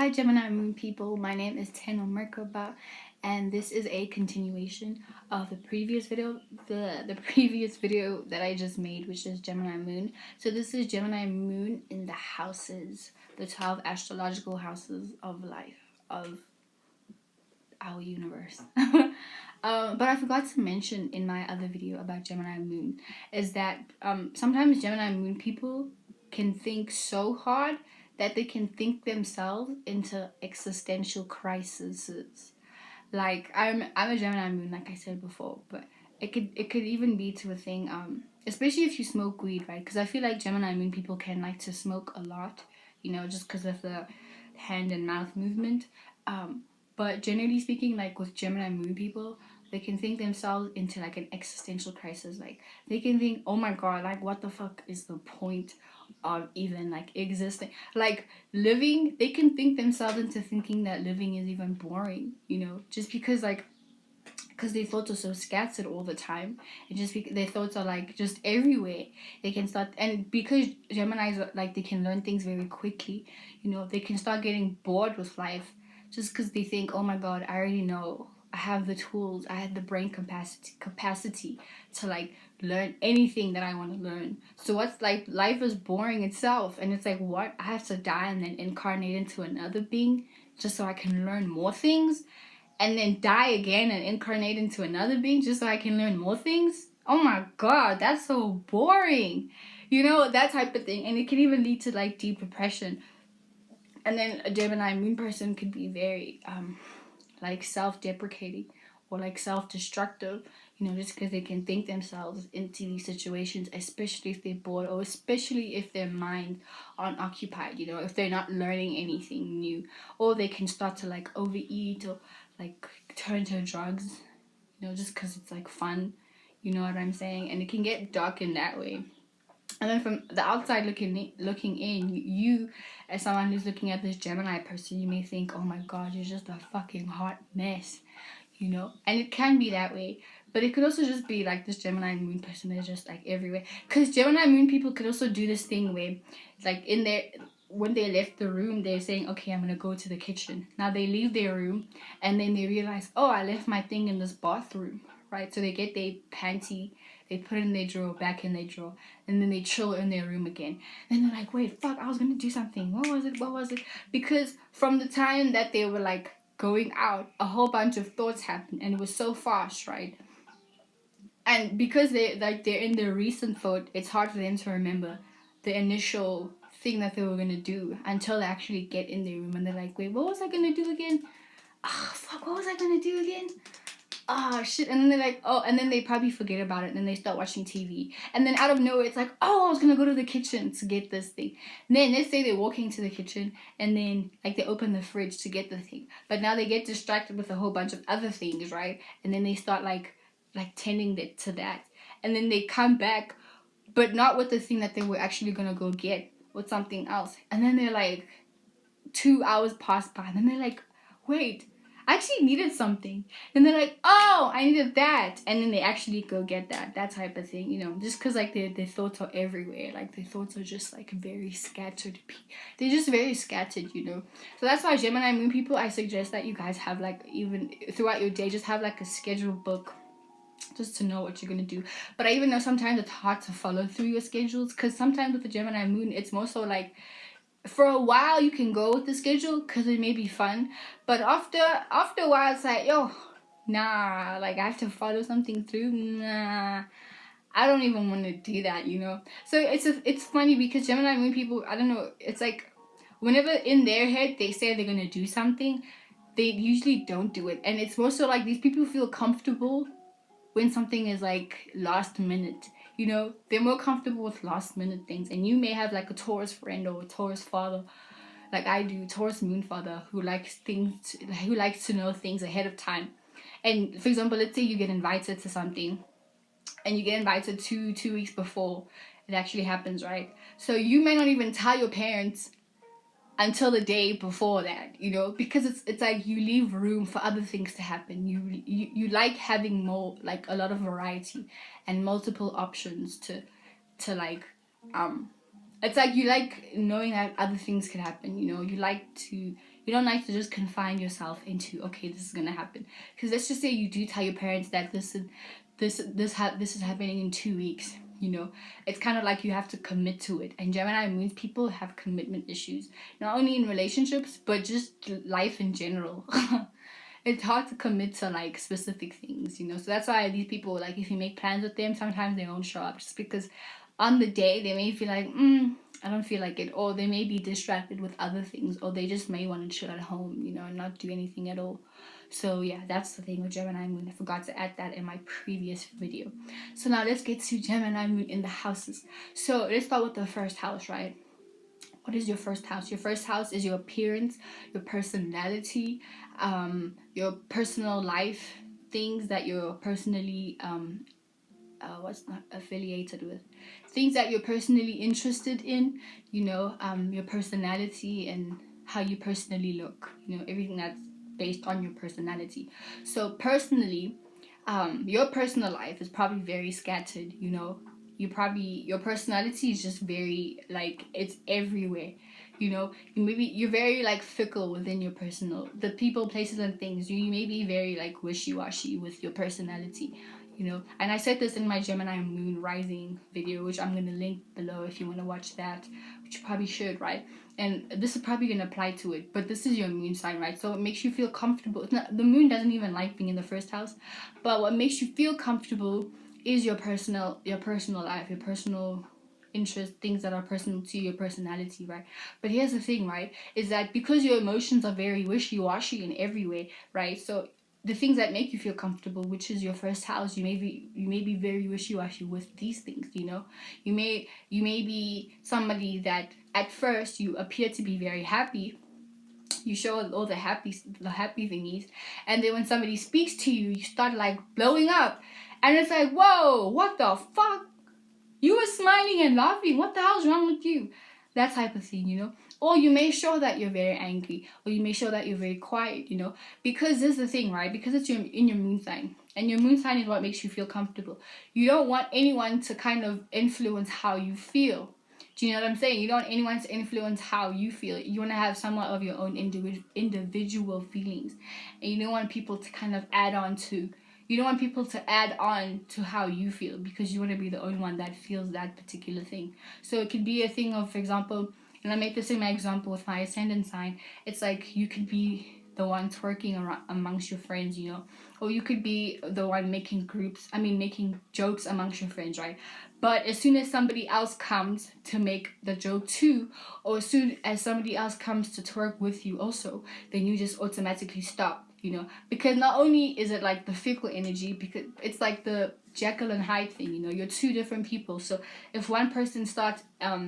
Hi Gemini Moon people, my name is Tano Merkaba, and this is a continuation of the previous video, the previous video that I just made, which is Gemini Moon. So this is Gemini Moon in the houses, the 12 astrological houses of life, of our universe. But I forgot to mention in my other video about Gemini Moon is that sometimes Gemini Moon people can think so hard that they can think themselves into existential crises. Like I'm a Gemini Moon, like I said before, but it could even be to a thing. Especially if you smoke weed, right? Because I feel like Gemini Moon people can like to smoke a lot, just because of the hand and mouth movement. But generally speaking, like with Gemini Moon people, they can think themselves into like an existential crisis. Like they can think, oh my god, like what the fuck is the point of even like existing? Like living, they can think themselves into thinking that living is even boring, just because their thoughts are so scattered all the time, and just because their thoughts are like just everywhere, they can start, and because Geminis are, like, they can learn things very quickly, they can start getting bored with life just because they think, oh my god, I already know, I have the tools, I have the brain capacity to like learn anything that I want to learn. So what's like, life is boring itself, and it's like, what, I have to die and then incarnate into another being just so I can learn more things, and then die again and incarnate into another being just so I can learn more things? Oh my god, that's so boring. That type of thing. And it can even lead to like deep depression. And then a Gemini moon person could be very like self-deprecating or like self-destructive, just because they can think themselves into these situations, especially if they're bored, or especially if their mind aren't occupied, if they're not learning anything new, or they can start to like overeat or like turn to drugs, just because it's like fun, you know what I'm saying? And it can get dark in that way. And then from the outside looking in, you as someone who's looking at this Gemini person, you may think, oh my god, you're just a fucking hot mess, and it can be that way. But it could also just be like this Gemini moon person is just like everywhere, because Gemini moon people could also do this thing where like in their, when they left the room, they're saying, okay, I'm gonna go to the kitchen. Now they leave their room and then they realize, oh, I left my thing in this bathroom, right? So they get their panty, they put it in their drawer, back in their drawer, and then they chill in their room again. And they're like, wait, fuck, I was gonna do something. What was it? Because from the time that they were like going out, a whole bunch of thoughts happened, and it was so fast, right? And because they're in their recent thought, it's hard for them to remember the initial thing that they were gonna do until they actually get in their room and they're like, wait, what was I gonna do again? Fuck, what was I gonna do again? Shit. And then they're like, oh, and then they probably forget about it, and then they start watching TV, and then out of nowhere it's like, oh, I was gonna go to the kitchen to get this thing. And then let's say they're walking to the kitchen, and then like they open the fridge to get the thing, but now they get distracted with a whole bunch of other things, right? And then they start like tending it to that, and then they come back, but not with the thing that they were actually gonna go get, with something else. And then they're like, 2 hours pass by, and then they're like, wait, I actually needed something. And they're like, oh, I needed that. And then they actually go get that type of thing, just because like their thoughts are everywhere. Like their thoughts are just like very scattered. They're just very scattered, So that's why Gemini moon people, I suggest that you guys have like, even throughout your day, just have like a schedule book, just to know what you're gonna do. But I even know sometimes it's hard to follow through your schedules, because sometimes with the Gemini moon, it's more so like, for a while you can go with the schedule because it may be fun, but after a while it's like, yo, nah, like I have to follow something through. Nah, I don't even want to do that, So it's funny because Gemini moon people, I don't know, it's like whenever in their head they say they're gonna do something, they usually don't do it. And it's more so like these people feel comfortable when something is like last minute. They're more comfortable with last minute things. And you may have like a Taurus friend or a Taurus father, like I do, Taurus moon father, who likes to know things ahead of time. And for example, let's say you get invited to something, and you get invited two weeks before it actually happens, right? So you may not even tell your parents until the day before that, because it's like you leave room for other things to happen. You like having more, like a lot of variety and multiple options to like it's like you like knowing that other things can happen, you know. You don't like to just confine yourself into, okay, this is gonna happen. Because let's just say you do tell your parents that this is happening in 2 weeks, you know. It's kind of like you have to commit to it. And Gemini moons people have commitment issues, not only in relationships but just life in general. It's hard to commit to like specific things, you know. So that's why these people, like, if you make plans with them, sometimes they won't show up, just because on the day they may feel like, I don't feel like it, or they may be distracted with other things, or they just may want to chill at home, you know, and not do anything at all. So yeah, that's the thing with Gemini moon. I forgot to add that in my previous video. So now let's get to Gemini moon in the houses. So let's start with the first house, right? What is your first house? Your first house is your appearance, your personality, your personal life, things that you're personally what's not affiliated with, things that you're personally interested in, you know, your personality and how you personally look, you know, everything that's based on your personality. So personally, your personal life is probably very scattered, you know. Your personality is just very, like, it's everywhere, you know. You're very like fickle within your personal, the people, places and things. You may be very like wishy-washy with your personality, you know. And I said this in my Gemini moon rising video, which I'm gonna link below if you want to watch that, which you probably should, right? And this is probably gonna apply to it, but this is your moon sign, right? So it makes you feel comfortable. It's not, the moon doesn't even like being in the first house, but what makes you feel comfortable is your personal life, your personal interests, things that are personal to your personality, right? But here's the thing, right, is that because your emotions are very wishy-washy in every way, right? So the things that make you feel comfortable, which is your first house, you may be very wishy-washy with these things, you know. You may be somebody that at first you appear to be very happy, you show all the happy thingies, and then when somebody speaks to you, you start like blowing up, and it's like, whoa, what the fuck, you were smiling and laughing, what the hell's wrong with you? That type of thing, you know. Or you may show that you're very angry, or you may show that you're very quiet, you know, because this is the thing, right? Because it's in your moon sign, and your moon sign is what makes you feel comfortable. You don't want anyone to kind of influence how you feel. Do you know what I'm saying? You don't want anyone to influence how you feel. You want to have somewhat of your own individual feelings, and you don't want people to kind of add on to. You don't want people to add on to how you feel, because you want to be the only one that feels that particular thing. So it could be a thing of, for example, and I make the same example with my ascendant sign. It's like you could be the one twerking around amongst your friends, you know, or you could be the one making jokes amongst your friends, right? But as soon as somebody else comes to make the joke too, or as soon as somebody else comes to twerk with you also, then you just automatically stop, you know. Because not only is it like the fickle energy, because it's like the Jekyll and Hyde thing, you know. You're two different people. So if one person starts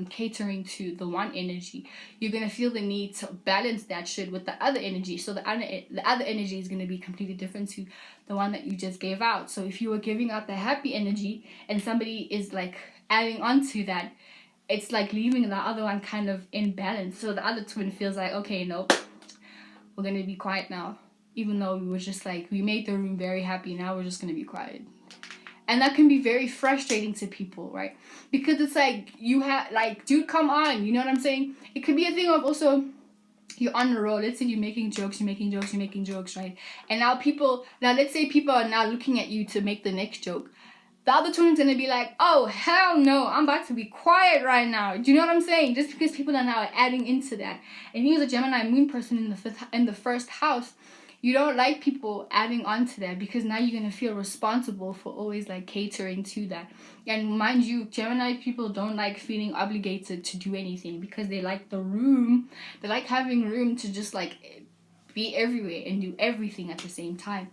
catering to the one energy, you're gonna feel the need to balance that shit with the other energy. So the other energy is gonna be completely different to the one that you just gave out. So if you were giving out the happy energy and somebody is like adding on to that, it's like leaving the other one kind of in balance. So the other twin feels like, okay, nope, we're gonna be quiet now, even though we were just like, we made the room very happy, now we're just gonna be quiet. And that can be very frustrating to people, right? Because it's like, you have, like, dude, come on, you know what I'm saying? It could be a thing of also, you're on the roll. Let's say you're making jokes, right? And now let's say people are now looking at you to make the next joke. The other two's gonna be like, oh, hell no, I'm about to be quiet right now. Do you know what I'm saying? Just because people are now adding into that. And you as a Gemini moon person in the first house, you don't like people adding on to that, because now you're gonna feel responsible for always like catering to that. And mind you, Gemini people don't like feeling obligated to do anything, because they like the room. They like having room to just like be everywhere and do everything at the same time.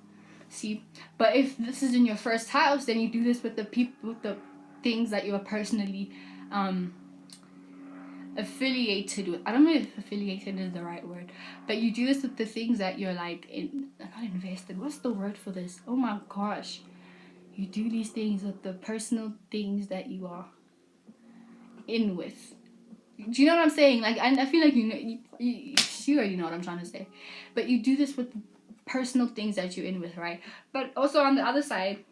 See, but if this is in your first house, then you do this with the people, with the things that you are personally affiliated with. I don't know if affiliated is the right word, but you do this with the things that you're like not invested. What's the word for this? Oh my gosh, you do these things with the personal things that you are in with. Do you know what I'm saying? Like, I feel like you already know what I'm trying to say, but you do this with personal things that you're in with, right? But also on the other side,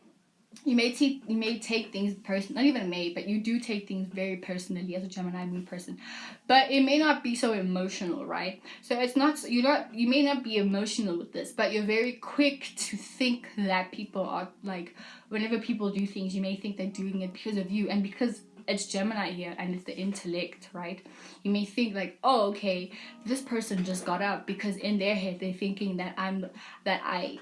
you may take things not even may, but you do take things very personally as a Gemini moon person, but it may not be so emotional, right? So it's not, you may not be emotional with this, but you're very quick to think that people are like, whenever people do things, you may think they're doing it because of you, and because it's Gemini here and it's the intellect, right? You may think like, oh, okay, this person just got up because in their head they're thinking that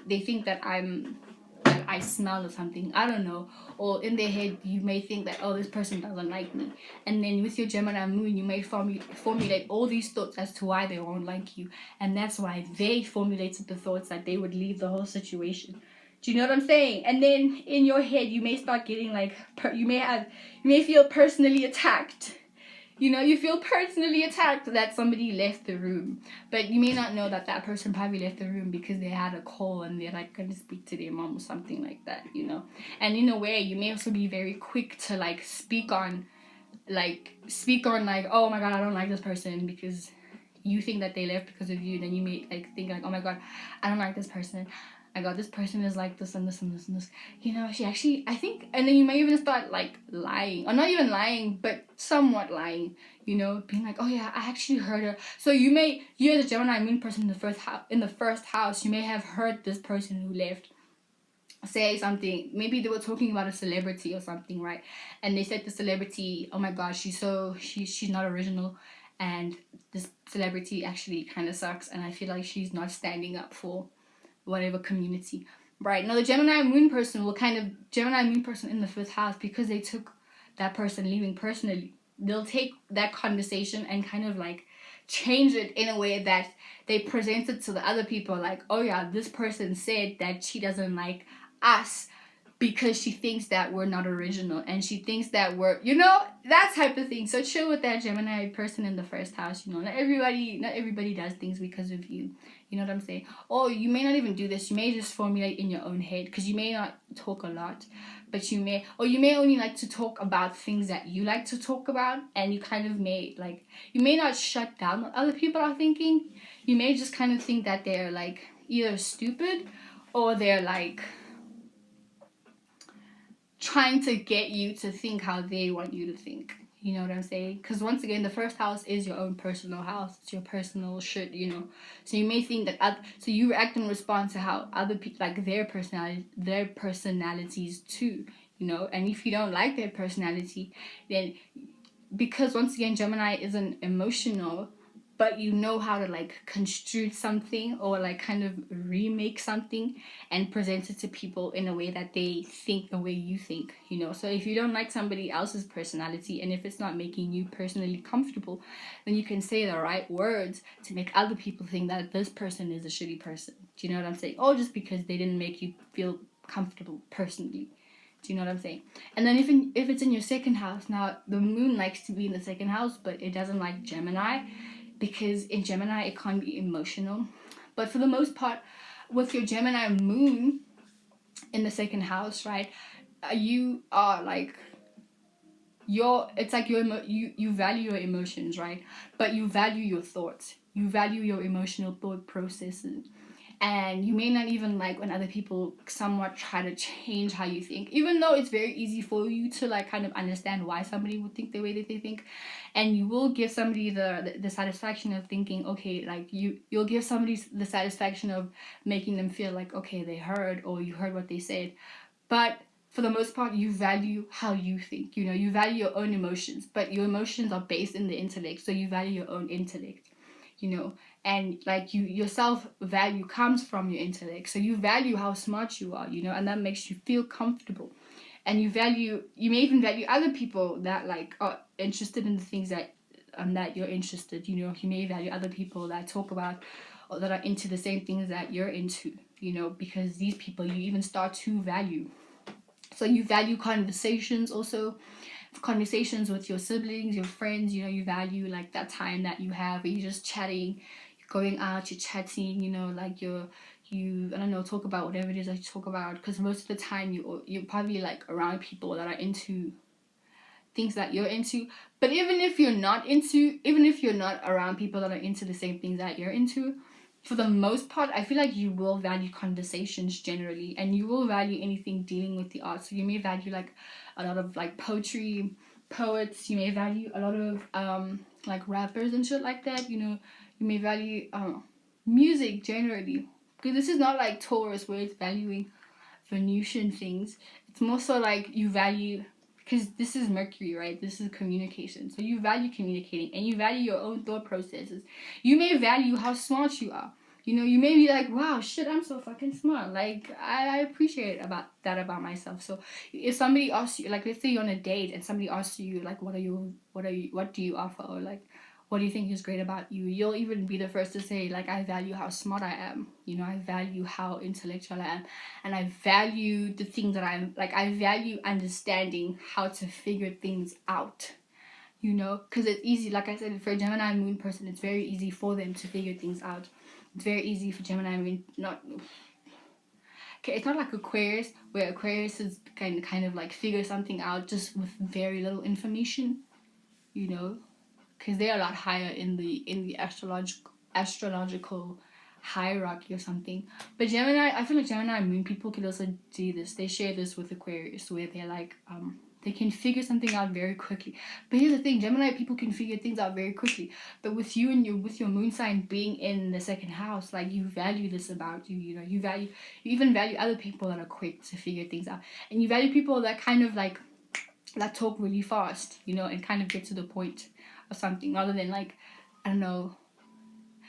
they think that I smell or something, I don't know. Or in their head, you may think that, oh, this person doesn't like me. And then with your Gemini moon, you may formulate all these thoughts as to why they won't like you. And that's why they formulated the thoughts that they would leave the whole situation. Do you know what I'm saying? And then in your head, you may start getting like, you may feel personally attacked. You know, you feel personally attacked that somebody left the room, but you may not know that that person probably left the room because they had a call and they're like going to speak to their mom or something like that, you know. And in a way, you may also be very quick to like speak on like, oh my god, I don't like this person because you think that they left because of you. Then you may like think like, oh my god, I don't like this person. I got this person is like this and this and this and this. You know, she actually, I think, and then you may even start like lying, or not even lying, but somewhat lying. You know, being like, oh yeah, I actually heard her. So you as a Gemini moon person in the first house, you may have heard this person who left say something. Maybe they were talking about a celebrity or something, right? And they said the celebrity, oh my gosh, she's not original, and this celebrity actually kind of sucks, and I feel like she's not standing up for whatever community, right? Now the Gemini moon person in the fifth house, because they took that person leaving personally, they'll take that conversation and kind of like change it in a way that they present it to the other people like, oh yeah, this person said that she doesn't like us because she thinks that we're not original, and she thinks that we're, you know, that type of thing. So chill with that Gemini person in the first house. You know, not everybody does things because of you. You know what I'm saying? Or you may not even do this. You may just formulate in your own head, because you may not talk a lot, but you may only like to talk about things that you like to talk about, and you kind of you may not shut down what other people are thinking. You may just kind of think that they're like either stupid or they're like trying to get you to think how they want you to think. You know what I'm saying? Because once again, the first house is your own personal house. It's your personal shit, you know. So you may think that so you react and respond to how other people, like their personalities too, you know. And if you don't like their personality, then, because once again, Gemini isn't emotional, but you know how to like construe something, or like kind of remake something and present it to people in a way that they think the way you think, you know. So if you don't like somebody else's personality, and if it's not making you personally comfortable, then you can say the right words to make other people think that this person is a shitty person. Do you know what I'm saying? Or just because they didn't make you feel comfortable personally. Do you know what I'm saying? And then if it's in your second house, now the moon likes to be in the second house, but it doesn't like Gemini, because in Gemini it can't be emotional. But for the most part, with your Gemini moon in the second house, right, you are like, it's like you value your emotions, right? But you value your thoughts. You value your emotional thought processes. And you may not even like when other people somewhat try to change how you think, even though it's very easy for you to like kind of understand why somebody would think the way that they think. And you will give somebody the satisfaction of thinking, okay, like you'll give somebody the satisfaction of making them feel like, okay, they heard, or you heard what they said. But for the most part, you value how you think. You know, you value your own emotions, but your emotions are based in the intellect, so you value your own intellect, you know. And like your self-value comes from your intellect, so you value how smart you are, you know, and that makes you feel comfortable. And you may even value other people that like are interested in the things that you're interested, you know. You may value other people that talk about, or that are into the same things that you're into, you know, because these people you even start to value. So you value conversations also, conversations with your siblings, your friends, you know. You value like that time that you have where you're just chatting, you're going out, you're chatting, you know, like you I don't know, talk about whatever it is that you talk about, because most of the time you're probably like around people that are into things that you're into. But even if you're not around people that are into the same things that you're into, for the most part, I feel like you will value conversations generally, and you will value anything dealing with the arts. So you may value like a lot of like poetry, poets. You may value a lot of like rappers and shit like that. You know, you may value music generally, because this is not like Taurus where it's valuing Venusian things. It's more so like you value, because this is Mercury, right? This is communication. So you value communicating, and you value your own thought processes. You may value how smart you are. You know, you may be like, wow, shit, I'm so fucking smart. Like, I appreciate about that about myself. So if somebody asks you, like, let's say you're on a date and somebody asks you, like, what do you offer? Or like, what do you think is great about you? You'll even be the first to say, like, I value how smart I am. You know, I value how intellectual I am. And I value the things that I'm, like, I value understanding how to figure things out. You know, because it's easy, like I said, for a Gemini moon person, it's very easy for them to figure things out. It's very easy for Gemini moon, okay, it's not like Aquarius, where Aquarius is kind of like figure something out just with very little information, you know, because they're a lot higher in the astrological hierarchy or something. But Gemini, I feel like Gemini moon people can also do this. They share this with Aquarius, where they're like they can figure something out very quickly. But here's the thing, Gemini people can figure things out very quickly. But with you and with your moon sign being in the second house, like, you value this about you. You know, you even value other people that are quick to figure things out, and you value people that kind of like that talk really fast, you know, and kind of get to the point or something, rather than like, I don't know.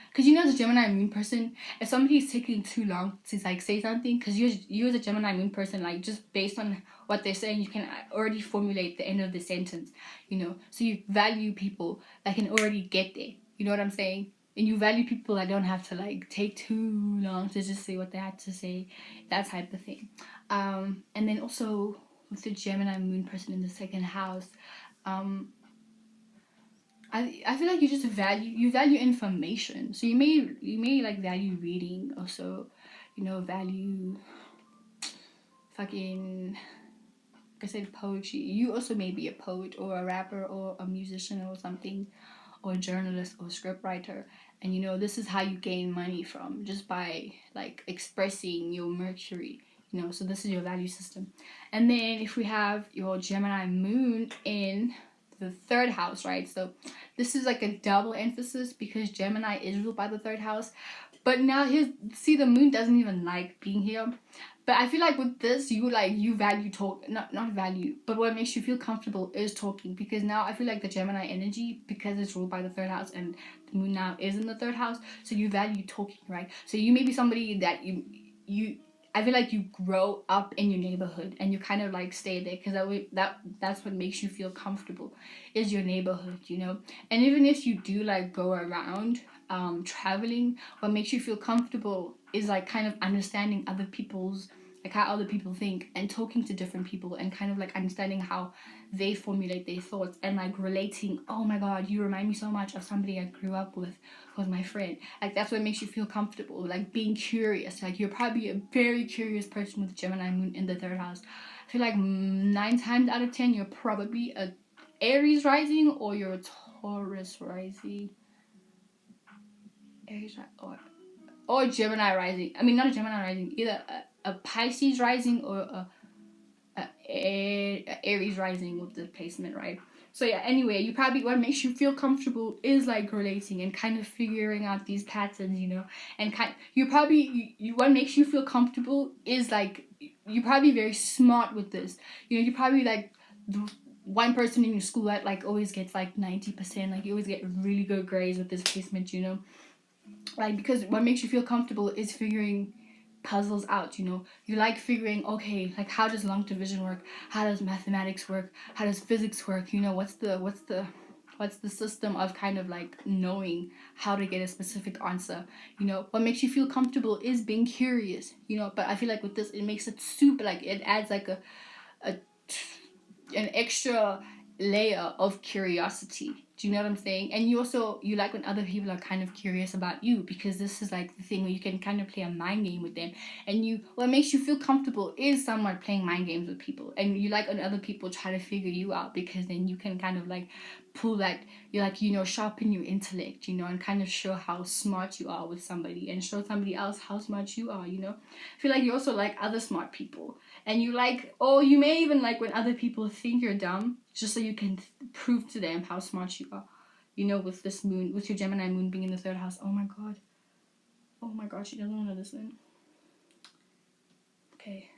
Because you know, as a Gemini moon person, if somebody's taking too long to like say something, because you as a Gemini moon person, like, just based on what they're saying, you can already formulate the end of the sentence, you know. So you value people that can already get there. You know what I'm saying? And you value people that don't have to like take too long to just say what they had to say, that type of thing. And then also with the Gemini moon person in the second house, I feel like you value information. So you may like value reading also, you know, value fucking, like I said, poetry. You also may be a poet or a rapper or a musician or something, or a journalist or a scriptwriter. And you know, this is how you gain money from, just by like expressing your Mercury. You know, so this is your value system. And then if we have your Gemini moon in the third house, right? So this is like a double emphasis, because Gemini is ruled by the third house. But now the moon doesn't even like being here. But I feel like with this, you value talk, not value, but what makes you feel comfortable is talking. Because now I feel like the Gemini energy, because it's ruled by the third house and the moon now is in the third house, so you value talking, right? So you may be somebody that I feel like you grow up in your neighborhood and you kind of like stay there, because that's what makes you feel comfortable, is your neighborhood, you know. And even if you do like go around traveling, what makes you feel comfortable is like kind of understanding other people's, like how other people think, and talking to different people, and kind of like understanding how they formulate their thoughts, and like relating, oh my god, you remind me so much of somebody I grew up with, was my friend. Like, that's what makes you feel comfortable, like being curious. Like, you're probably a very curious person with Gemini moon in the third house. I feel like 9 times out of 10 you're probably a Aries rising, or you're a Taurus rising, Aries or Gemini rising. I mean, not a Gemini rising, either a Pisces rising or a Aries rising with the placement, right? So yeah, anyway, you probably, what makes you feel comfortable is like relating and kind of figuring out these patterns, you know. And what makes you feel comfortable is like, you're probably very smart with this. You know, you probably like the one person in your school that like always gets like 90%, like you always get really good grades with this placement, you know. Like, because what makes you feel comfortable is figuring puzzles out, you know. You like figuring, okay, like, how does long division work? How does mathematics work? How does physics work? You know, what's the system of kind of like knowing how to get a specific answer? You know, what makes you feel comfortable is being curious, you know. But I feel like with this, it makes it super, like, it adds like an extra layer of curiosity. Do you know what I'm saying? And you like when other people are kind of curious about you, because this is like the thing where you can kind of play a mind game with them. And what makes you feel comfortable is somewhat playing mind games with people. And you like when other people try to figure you out, because then you can kind of like pull that, you like, you know, sharpen your intellect, you know, and kind of show how smart you are with somebody and show somebody else how smart you are, you know. I feel like you also like other smart people, and you like, or you may even like when other people think you're dumb, just so you can prove to them how smart you are, you know, with this moon, with your Gemini moon being in the 3rd house. Oh my god. Oh my gosh, she doesn't want to listen. Okay.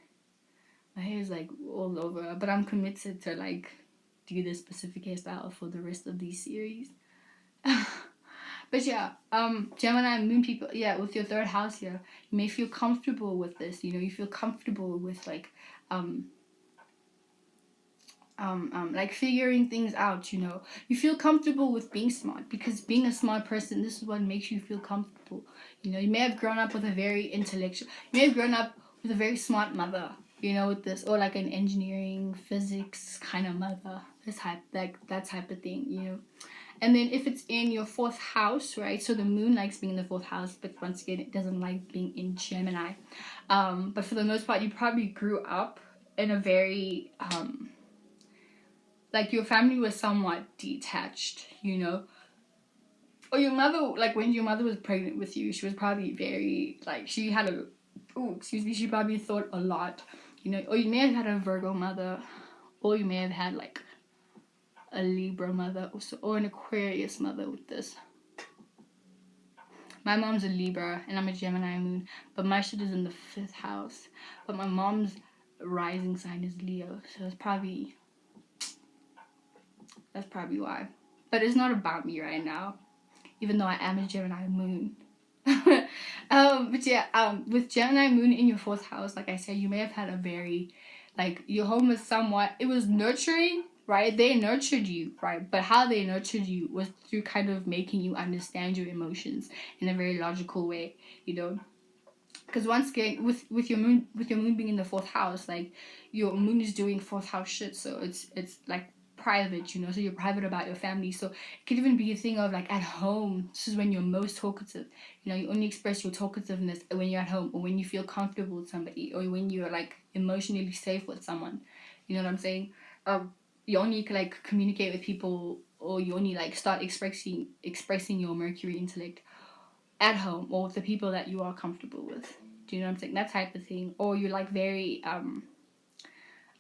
My hair is like all over, but I'm committed to like do this specific hairstyle for the rest of these series. But yeah, Gemini moon people, yeah, with your 3rd house here, you may feel comfortable with this, you know, you feel comfortable with like like figuring things out, you know. You feel comfortable with being smart, because being a smart person, this is what makes you feel comfortable. You know, you may have grown up with a very intellectual, you may have grown up with a very smart mother, you know, with this, or like an engineering, physics kind of mother, this type, like that type of thing, you know. And then if it's in your 4th house, right? So the moon likes being in the 4th house, but once again, it doesn't like being in Gemini. But for the most part, you probably grew up in a very like your family was somewhat detached, you know. Or your mother, like when your mother was pregnant with you, she was probably very, like, she had a, oh, excuse me, she probably thought a lot, you know. Or you may have had a Virgo mother, or you may have had like a Libra mother, or an Aquarius mother with this. My mom's a Libra and I'm a Gemini moon, but my shit is in the 5th house. But my mom's rising sign is Leo, so that's probably why. But it's not about me right now, even though I am a Gemini moon. But yeah, with Gemini moon in your 4th house, like I said, you may have had a very, like, your home was somewhat, it was nurturing, right? They nurtured you, right? But how they nurtured you was through kind of making you understand your emotions in a very logical way, you know. Because once again, with your moon being in the 4th house, like your moon is doing 4th house shit, so it's like private, you know. So you're private about your family. So it could even be a thing of like at home, this is when you're most talkative, you know. You only express your talkativeness when you're at home, or when you feel comfortable with somebody, or when you're like emotionally safe with someone, you know what I'm saying. You only like communicate with people, or you only like start expressing your Mercury intellect at home, or with the people that you are comfortable with. Do you know what I'm saying? That type of thing. Or you're like very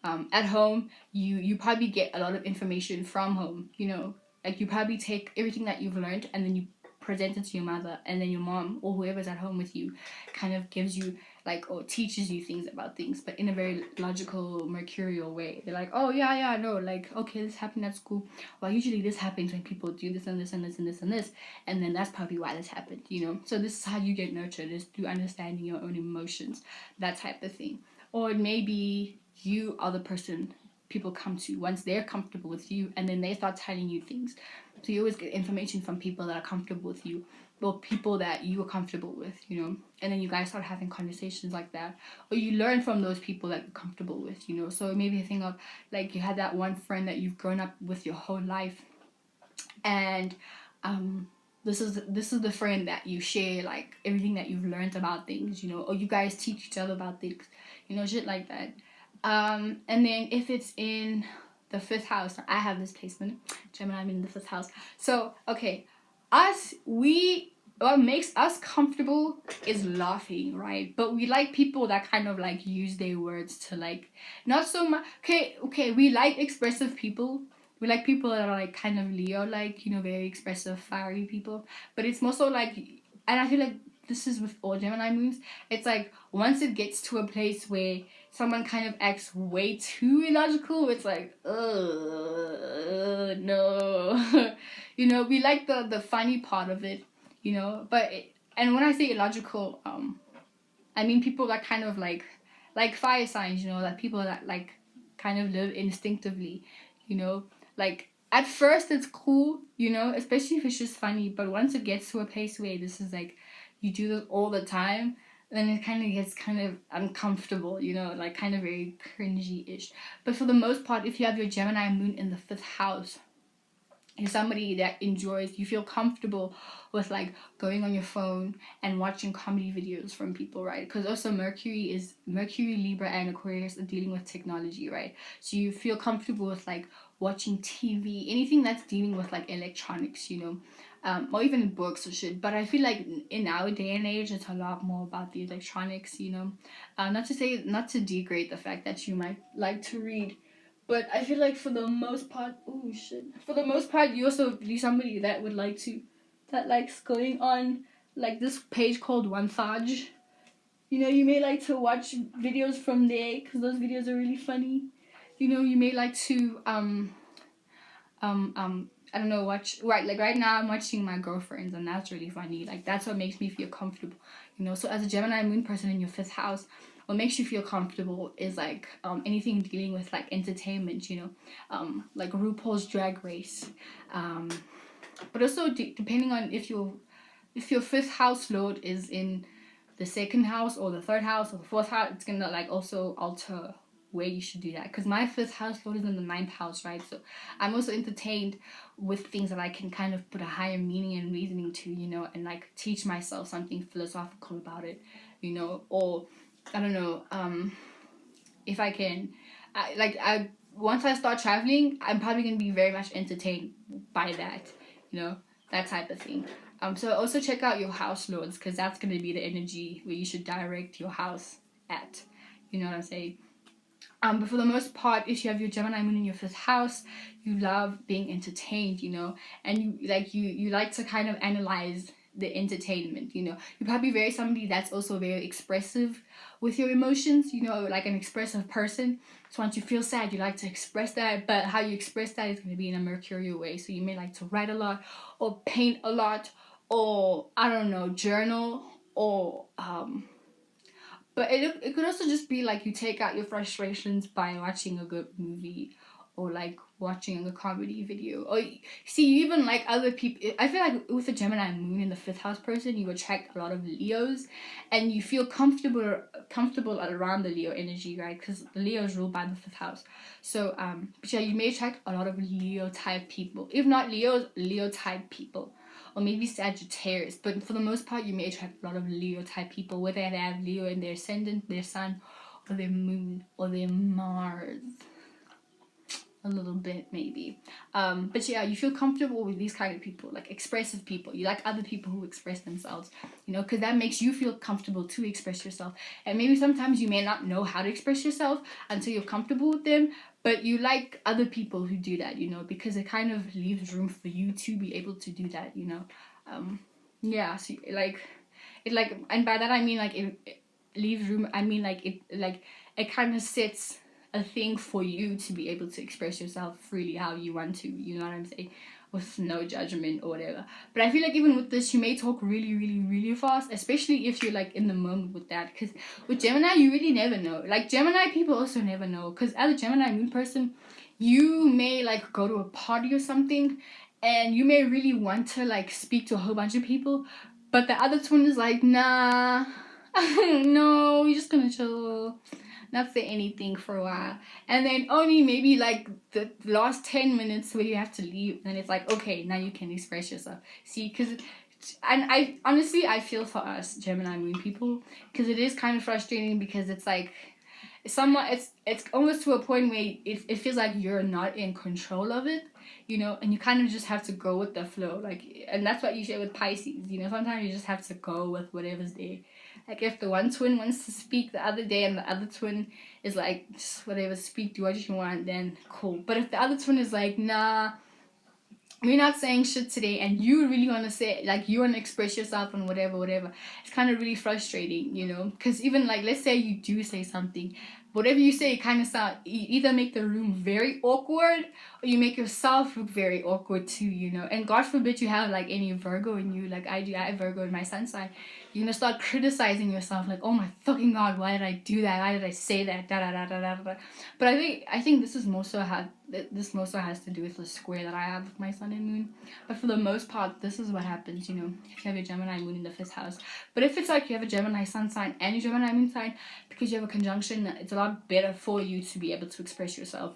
at home, you probably get a lot of information from home, you know. Like you probably take everything that you've learned and then you present it to your mother, and then your mom or whoever's at home with you kind of gives you like, or teaches you things about things, but in a very logical mercurial way. They're like, oh yeah, no, like, okay, this happened at school, well usually this happens when people do this and this and this and this and this, and then that's probably why this happened, you know. So this is how you get nurtured, is through understanding your own emotions, that type of thing. Or maybe you are the person people come to once they're comfortable with you, and then they start telling you things. So you always get information from people that are comfortable with you, or people that you are comfortable with, you know. And then you guys start having conversations like that, or you learn from those people that you're comfortable with, you know. So maybe a thing of like, you had that one friend that you've grown up with your whole life, and this is the friend that you share like everything that you've learned about things, you know, or you guys teach each other about things, you know, shit like that. And then if it's in the 5th house, I have this placement, Gemini, I'm in the 5th house. So okay, what makes us comfortable is laughing, right? But we like people that kind of like use their words to like, not so much, okay, we like expressive people. We like people that are like kind of Leo, like, you know, very expressive, fiery people. But it's more so like, and I feel like this is with all Gemini moons, it's like once it gets to a place where someone kind of acts way too illogical, it's like, no. You know, we like the funny part of it, you know. But and when I say illogical, I mean people that kind of like fire signs, you know, like people that like kind of live instinctively, you know. Like at first it's cool, you know, especially if it's just funny, but once it gets to a place where this is like, you do this all the time, then it kind of gets kind of uncomfortable, you know, like kind of very cringy-ish. But for the most part, if you have your Gemini moon in the 5th house, you're somebody that enjoys, you feel comfortable with like going on your phone and watching comedy videos from people, right? Because also Mercury, Libra, and Aquarius are dealing with technology, right? So you feel comfortable with like watching TV, anything that's dealing with like electronics, or even books or shit. But I feel like in our day and age, it's a lot more about the electronics, not to degrade the fact that you might like to read, but I feel like for the most part, you also be somebody that would like to, that likes going on like this page called Onthage. You may like to watch videos from there because those videos are really funny. You may like to I don't know, watch, right, like right now I'm watching My Girlfriends, and that's really funny. Like that's what makes me feel comfortable. So as a Gemini moon person in your 5th house, what makes you feel comfortable is like anything dealing with like entertainment, like RuPaul's Drag Race, but also depending on if your 5th house lord is in the 2nd house or the 3rd house or the 4th house, it's gonna like also alter where you should do that. Because my 5th house lord is in the 9th house, right? So I'm also entertained with things that I can kind of put a higher meaning and reasoning to, and like teach myself something philosophical about it, or I don't know, if I can, once I start traveling, I'm probably gonna be very much entertained by that, that type of thing. So also check out your house lords, because that's gonna be the energy where you should direct your house at. You know what I'm saying? But for the most part, if you have your Gemini moon in your 5th house, you love being entertained, and you like to kind of analyze the entertainment, You're probably very somebody that's also very expressive with your emotions, like an expressive person. So once you feel sad, you like to express that, but how you express that is going to be in a mercurial way. So you may like to write a lot, or paint a lot, or I don't know, journal, or but it could also just be like you take out your frustrations by watching a good movie, or like watching a comedy video, or see, you even like other people. I feel like with a Gemini moon in the 5th house person, you attract a lot of Leos, and you feel comfortable around the Leo energy, right? Because the Leo is ruled by the 5th house. So but yeah, you may attract a lot of Leo type people. If not Leos, Leo type people, or maybe Sagittarius, but for the most part you may attract a lot of Leo type people, whether they have Leo in their ascendant, their sun, or their moon, or their Mars. A little bit maybe, but yeah, you feel comfortable with these kind of people, like expressive people. You like other people who express themselves, because that makes you feel comfortable to express yourself. And maybe sometimes you may not know how to express yourself until you're comfortable with them, but you like other people who do that, because it kind of leaves room for you to be able to do that, yeah. So and by that I mean like it leaves room, I mean like it kind of sets a thing for you to be able to express yourself freely how you want to, you know what I'm saying, with no judgment or whatever. But I feel like even with this, you may talk really, really, really fast, especially if you're like in the moment with that, because with Gemini, you really never know. Like Gemini people also never know, because as a Gemini moon person, you may like go to a party or something, and you may really want to like speak to a whole bunch of people, but the other twin is like, nah, no, you're just gonna chill, not say anything for a while, and then only maybe like the last 10 minutes where you have to leave, and it's like, okay, now you can express yourself. See, because and I honestly, I feel for us Gemini moon people, because it is kind of frustrating, because it's like it's almost to a point where it feels like you're not in control of it, and you kind of just have to go with the flow, like, and that's what you share with Pisces, sometimes you just have to go with whatever's there. Like if the one twin wants to speak the other day and the other twin is like, just whatever, speak, do what you want, then cool. But if the other twin is like, nah, we're not saying shit today, and you really want to say, like, you want to express yourself and whatever, it's kind of really frustrating, because even like, let's say you do say something, whatever you say, it kind of sound, you either make the room very awkward, or you make yourself look very awkward too, and God forbid you have like any Virgo in you, like I do. I have Virgo in my sun sign. You're gonna start criticizing yourself, like, oh my fucking God, why did I do that? Why did I say that? Da da da da da da. But I think this more so has to do with the square that I have with my sun and moon. But for the most part, this is what happens, if you have your Gemini moon in the 5th house. But if it's like you have a Gemini sun sign and a Gemini moon sign, because you have a conjunction, it's a lot better for you to be able to express yourself,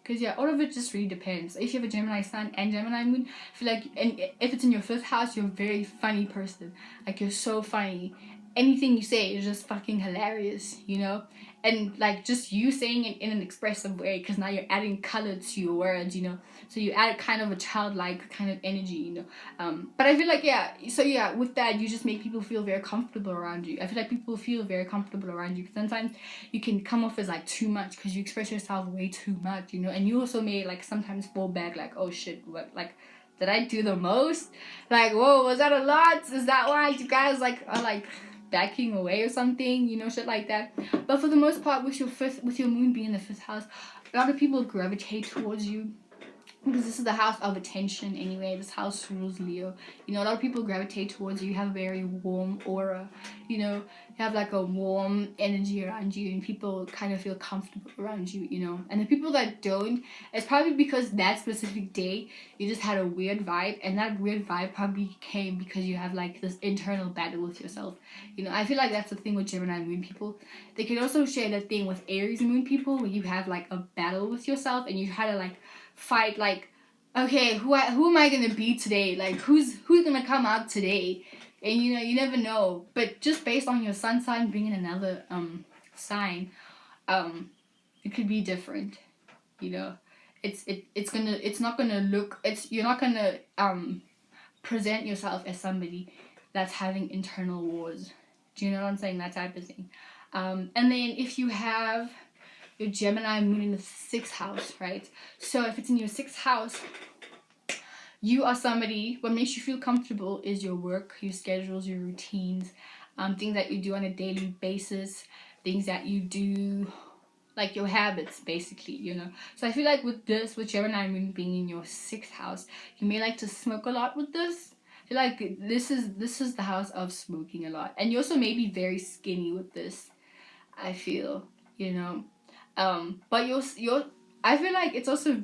because yeah, all of it just really depends. If you have a Gemini sun and Gemini moon, I feel like, and if it's in your 5th house, you're a very funny person. Like, you're so funny, anything you say is just fucking hilarious, you know? And like just you saying it in an expressive way, because now you're adding color to your words, you know? So you add kind of a childlike kind of energy, you know? But I feel like, yeah, so yeah, with that, you just make people feel very comfortable around you. I feel like people feel very comfortable around you. Sometimes you can come off as like too much because you express yourself way too much, you know? And you also may like sometimes fall back like, oh shit, what, like, did I do the most? Like, whoa, was that a lot? Is that why you guys like are like backing away or something, you know, shit like that? But for the most part, with your moon being in the 5th house, a lot of people gravitate towards you because this is the house of attention anyway. This house rules Leo. You know, a lot of people gravitate towards you. You have a very warm aura, you know, you have like a warm energy around you, and people kind of feel comfortable around you, you know. And the people that don't, it's probably because that specific day you just had a weird vibe, and that weird vibe probably came because you have like this internal battle with yourself, you know. I feel like that's the thing with Gemini moon people. They can also share that thing with Aries moon people, where you have like a battle with yourself and you try to like fight, like, okay, who am I gonna be today? Like, who's gonna come out today? And you know, you never know. But just based on your sun sign being in another sign, it could be different. You know, it's not gonna look, you're not gonna present yourself as somebody that's having internal wars. Do you know what I'm saying? That type of thing. And then if you have your Gemini moon in the 6th house, right? So if it's in your 6th house, you are somebody, what makes you feel comfortable is your work, your schedules, your routines, things that you do on a daily basis, things that you do, like your habits, basically, you know. So I feel like with Gemini moon being in your 6th house, you may like to smoke a lot with this. I feel like this is the house of smoking a lot. And you also may be very skinny with this, I feel, you know. But you're I feel like it's also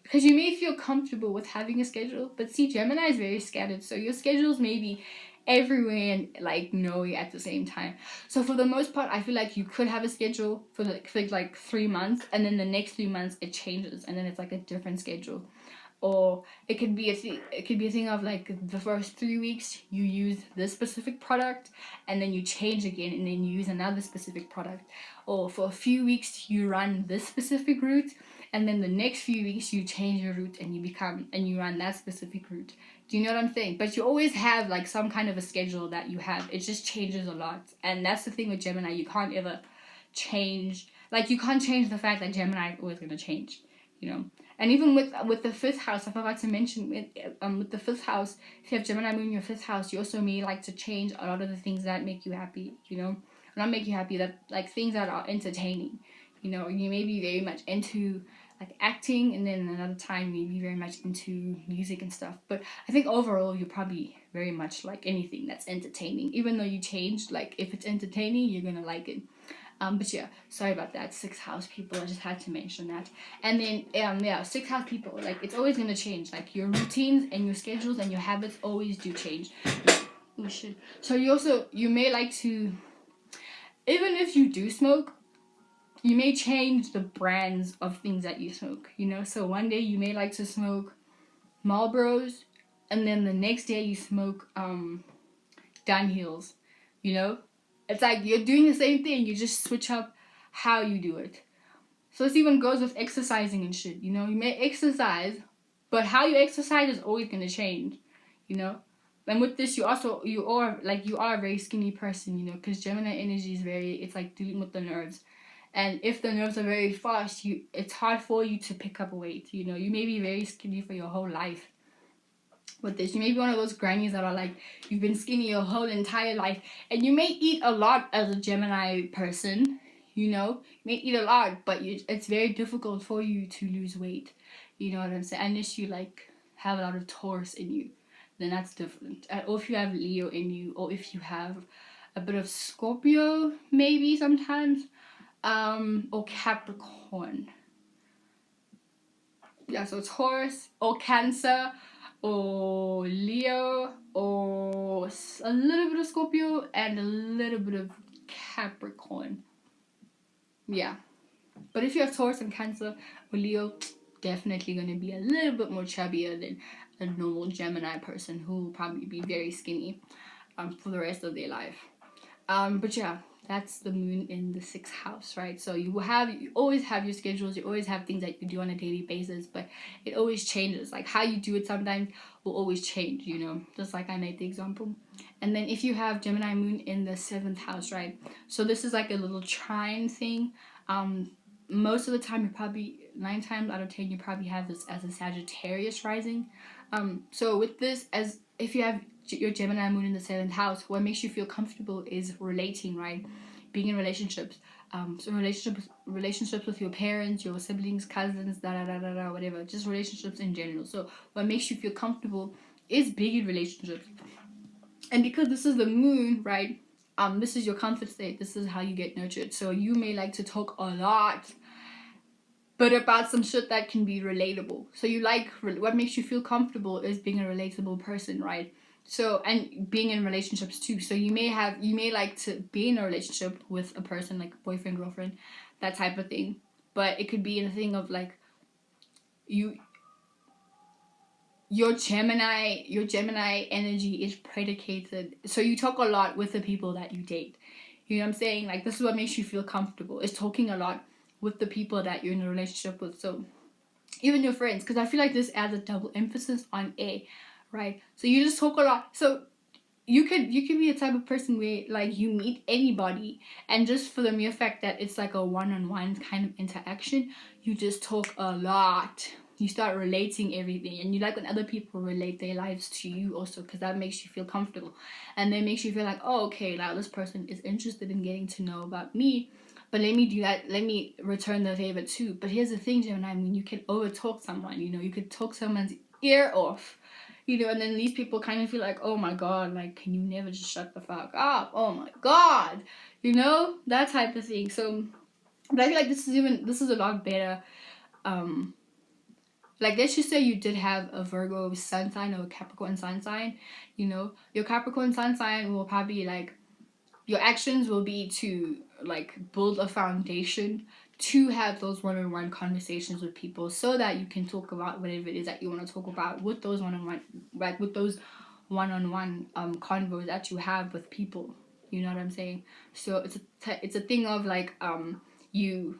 because you may feel comfortable with having a schedule, but see, Gemini is very scattered, so your schedules may be everywhere and like nowhere at the same time. So for the most part, I feel like you could have a schedule for like 3 months, and then the next 3 months it changes, and then it's like a different schedule. Or it could be a thing of like the first 3 weeks you use this specific product, and then you change again, and then you use another specific product. Or for a few weeks you run this specific route, and then the next few weeks you change your route and you run that specific route. Do you know what I'm saying? But you always have like some kind of a schedule that you have. It just changes a lot, and that's the thing with Gemini. You can't ever change. Like, you can't change the fact that Gemini is always gonna change. You know. And even with the 5th house, I forgot to mention with the 5th house, if you have Gemini moon in your 5th house, you also may like to change a lot of the things that make you happy, you know? Not make you happy, that like things that are entertaining. You know, you may be very much into like acting, and then another time you may be very much into music and stuff. But I think overall you're probably very much like anything that's entertaining. Even though you change, like if it's entertaining, you're gonna like it. But yeah, sorry about that. 6th house people, I just had to mention that. And then yeah, 6th house people, like it's always gonna change. Like your routines and your schedules and your habits always do change. Oh shit. So you may like to, even if you do smoke, you may change the brands of things that you smoke, you know? So one day you may like to smoke Marlboros, and then the next day you smoke Dunhills, you know? It's like you're doing the same thing, you just switch up how you do it. So this even goes with exercising and shit, you know? You may exercise, but how you exercise is always gonna change, you know? And with this, you are a very skinny person, you know, because Gemini energy is it's like dealing with the nerves. And if the nerves are very fast, it's hard for you to pick up weight, you know? You may be very skinny for your whole life. With this, you may be one of those grannies that are like, you've been skinny your whole entire life, and you may eat a lot as a Gemini person, you know, you may eat a lot, but it's very difficult for you to lose weight, you know what I'm saying, unless you like have a lot of Taurus in you, then that's different. Or if you have Leo in you, or if you have a bit of Scorpio maybe sometimes, or Capricorn. Yeah, so Taurus or Cancer or Leo or a little bit of Scorpio and a little bit of Capricorn. Yeah. But if you have Taurus and Cancer or Leo, definitely going to be a little bit more chubbier than a normal Gemini person who will probably be very skinny for the rest of their life. But yeah, that's the moon in the 6th house, right? So you always have your schedules, you always have things that you do on a daily basis, but it always changes. Like how you do it sometimes will always change, you know, just like I made the example. And then if you have Gemini moon in the 7th house, right? So this is like a little trine thing. Most of the time, you probably 9 times out of 10, you probably have this as a Sagittarius rising. So with this, as if you have your Gemini moon in the 7th house, what makes you feel comfortable is relating, right? Being in relationships. So relationships with your parents, your siblings, cousins, whatever. Just relationships in general. So what makes you feel comfortable is being in relationships. And because this is the moon, right? This is your comfort state. This is how you get nurtured. So you may like to talk a lot, but about some shit that can be relatable. So you like, what makes you feel comfortable is being a relatable person, right? So, and being in relationships too. So you may like to be in a relationship with a person, like boyfriend, girlfriend, that type of thing. But it could be in a thing of like, your Gemini energy is predicated. So you talk a lot with the people that you date. You know what I'm saying? Like, this is what makes you feel comfortable, is talking a lot with the people that you're in a relationship with. So even your friends, because I feel like this adds a double emphasis on A, right? So you just talk a lot. So you could be a type of person where like you meet anybody, and just for the mere fact that it's like a one-on-one kind of interaction, you just talk a lot. You start relating everything, and you like when other people relate their lives to you also, because that makes you feel comfortable, and then makes you feel like, oh, okay, now this person is interested in getting to know about me, but let me do that, let me return the favor too. But here's the thing, Gemini, I mean, you can over talk someone, you know, you could talk someone's ear off, you know, and then these people kind of feel like, oh my god, like, can you never just shut the fuck up? Oh my god, you know, that type of thing. So, but I feel like this is a lot better. Like, let's just say you did have a Virgo sun sign or a Capricorn sun sign, you know, your Capricorn sun sign will probably like, your actions will be to like build a foundation to have those one-on-one conversations with people, so that you can talk about whatever it is that you want to talk about with those one-on-one, like with those one-on-one convos that you have with people. You know what I'm saying? So it's a thing of like, you,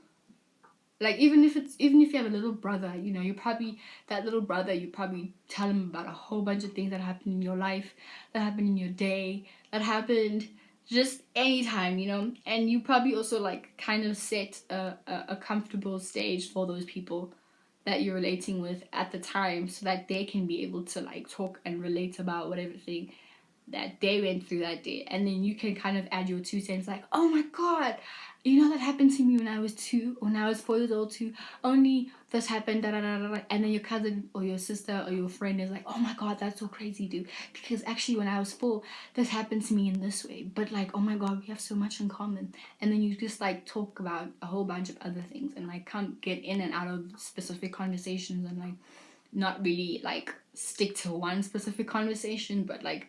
like, even if you have a little brother, you know, you probably, that little brother, you probably tell him about a whole bunch of things that happened in your life, that happened in your day, that happened just anytime, you know. And you probably also like kind of set a comfortable stage for those people that you're relating with at the time, so that they can be able to like talk and relate about whatever thing that they went through that day. And then you can kind of add your 2 cents, like, oh my god, you know, that happened to me when I was 2, or when I was 4 years old too. Only this happened, da da da da. And then your cousin or your sister or your friend is like, oh my god, that's so crazy, dude. Because actually, when I was 4, this happened to me in this way. But like, oh my god, we have so much in common. And then you just like talk about a whole bunch of other things, and like can't get in and out of specific conversations, and like not really like stick to one specific conversation, but like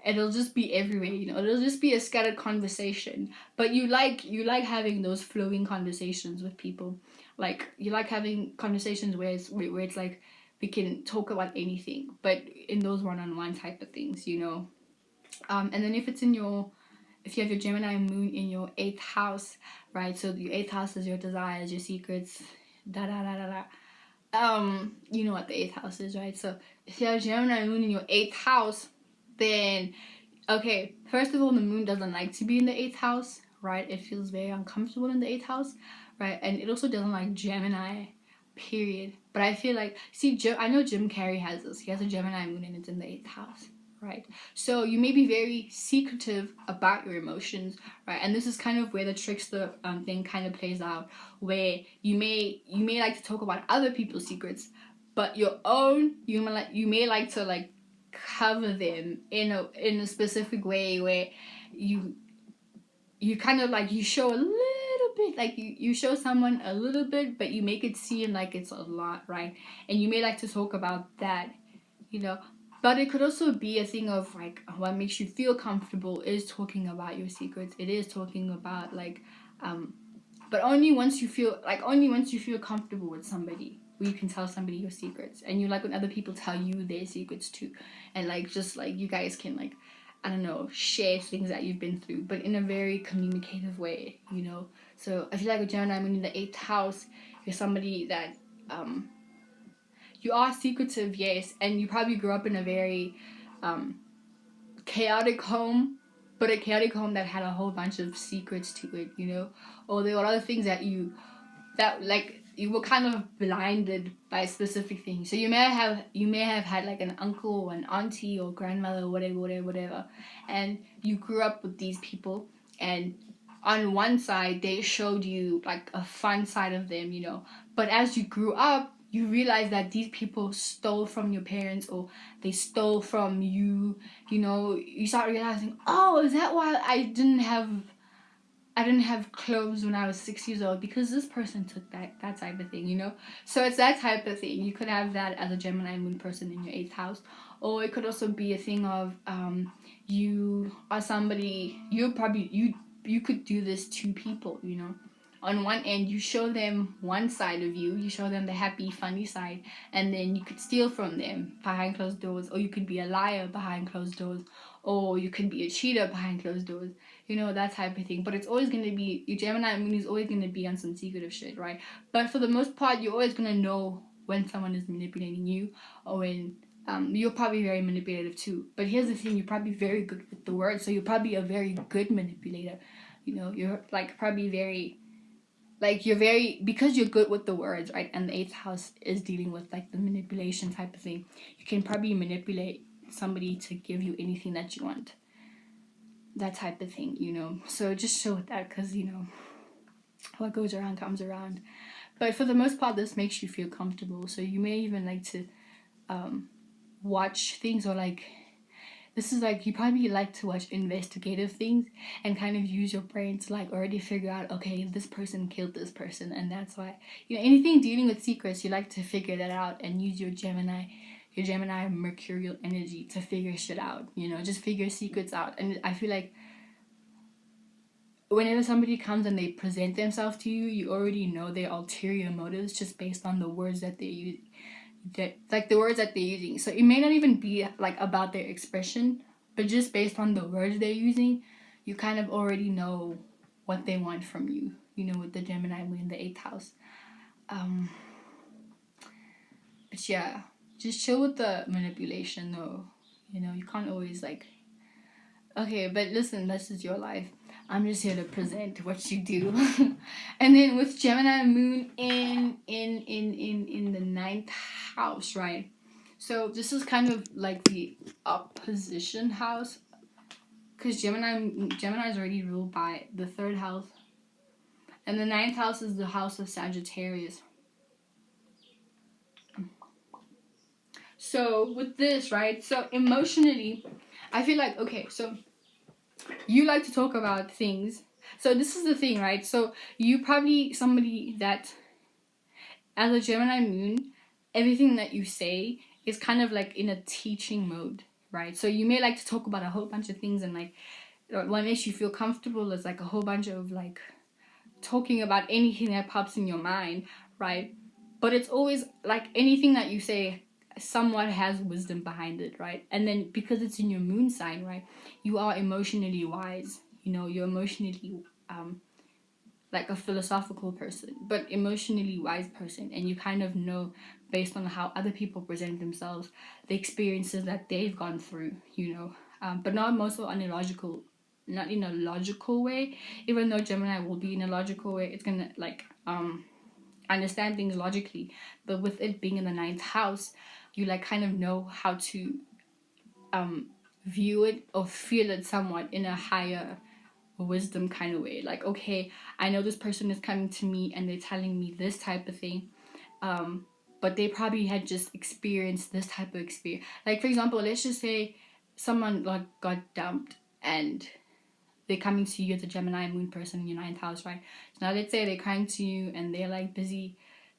it'll just be everywhere, you know, it'll just be a scattered conversation. But you like having those flowing conversations with people, like you like having conversations where it's like we can talk about anything, but in those one-on-one type of things, you know. And then if you have your Gemini moon in your 8th house, right? So your 8th house is your desires, your secrets, da da da da da. You know what the 8th house is, right? So if you have Gemini moon in your 8th house, then okay, first of all, the moon doesn't like to be in the 8th house, right? It feels very uncomfortable in the 8th house, right? And it also doesn't like Gemini, period. But I feel like, see, I know Jim Carrey has this. He has a Gemini moon and it's in the 8th house, right? So you may be very secretive about your emotions, right? And this is kind of where the trickster thing kind of plays out, where you may like to talk about other people's secrets, but your own, you may like to like cover them in a specific way, where you kind of like, you show a little bit, like you show someone a little bit, but you make it seem like it's a lot, right? And you may like to talk about that, you know. But it could also be a thing of like, what makes you feel comfortable is talking about your secrets. It is talking about like, but only once you feel comfortable with somebody, where you can tell somebody your secrets, and you like when other people tell you their secrets too, and like just like you guys can like I don't know, share things that you've been through, but in a very communicative way, you know. So I feel like with Gemini moon in the 8th house, you're somebody that you are secretive, yes, and you probably grew up in a very chaotic home, but a chaotic home that had a whole bunch of secrets to it, you know. Or there were other things that you were kind of blinded by specific things. So you may have had like an uncle or an auntie or grandmother or whatever, and you grew up with these people, and on one side they showed you like a fun side of them, you know, but as you grew up you realize that these people stole from your parents or they stole from you, you know. You start realizing, oh, is that why I didn't have clothes when I was 6 years old, because this person took that type of thing, you know? So it's that type of thing. You could have that as a Gemini moon person in your 8th house. Or it could also be a thing of you are somebody, you could do this to people, you know? On one end, you show them one side of you show them the happy, funny side, and then you could steal from them behind closed doors, or you could be a liar behind closed doors, or you could be a cheater behind closed doors, you know, that type of thing. But it's always going to be, your Gemini moon is always going to be on some secretive shit, right? But for the most part, you're always going to know when someone is manipulating you, or when you're probably very manipulative too. But here's the thing, you're probably very good with the words, so you're probably a very good manipulator. You know, you're like probably very, like you're very, because you're good with the words, right? And the 8th house is dealing with like the manipulation type of thing. You can probably manipulate somebody to give you anything that you want, that type of thing, you know. So just show with that, because you know what goes around comes around. But for the most part, this makes you feel comfortable, so you may even like to watch things, or like, this is like, you probably like to watch investigative things and kind of use your brain to like already figure out, okay, this person killed this person, and that's why, you know, anything dealing with secrets, you like to figure that out and use your Gemini mercurial energy to figure shit out, you know, just figure secrets out. And I feel like whenever somebody comes and they present themselves to you, you already know their ulterior motives just based on the words that they use, like the words that they're using. So it may not even be like about their expression, but just based on the words they're using, you kind of already know what they want from you, you know, with the Gemini moon in the 8th house. But yeah, just chill with the manipulation though, you know. You can't always like, okay, but listen, this is your life. I'm just here to present what you do. And then with Gemini moon in the 9th house, right? So this is kind of like the opposition house, because Gemini is already ruled by the 3rd house, and the 9th house is the house of Sagittarius. So with this, right? So emotionally, I feel like, okay, so you like to talk about things. So this is the thing, right? So you probably somebody that, as a Gemini moon, everything that you say is kind of like in a teaching mode, right? So you may like to talk about a whole bunch of things, and like what makes you feel comfortable is like a whole bunch of like talking about anything that pops in your mind, right? But it's always like anything that you say somewhat has wisdom behind it, right? And then because it's in your moon sign, right, you are emotionally wise, you know. You're emotionally like a philosophical person, but emotionally wise person, and you kind of know based on how other people present themselves, the experiences that they've gone through, you know. But not also on a logical, not in a logical way. Even though Gemini will be in a logical way, it's gonna like understand things logically, but with it being in the 9th house, you like kind of know how to view it or feel it somewhat in a higher wisdom kind of way. Like, okay, I know this person is coming to me and they're telling me this type of thing, but they probably had just experienced this type of experience. Like, for example, let's just say someone like got dumped and they're coming to you as a Gemini moon person in your 9th house, right? So now let's say they're coming to you and they're like busy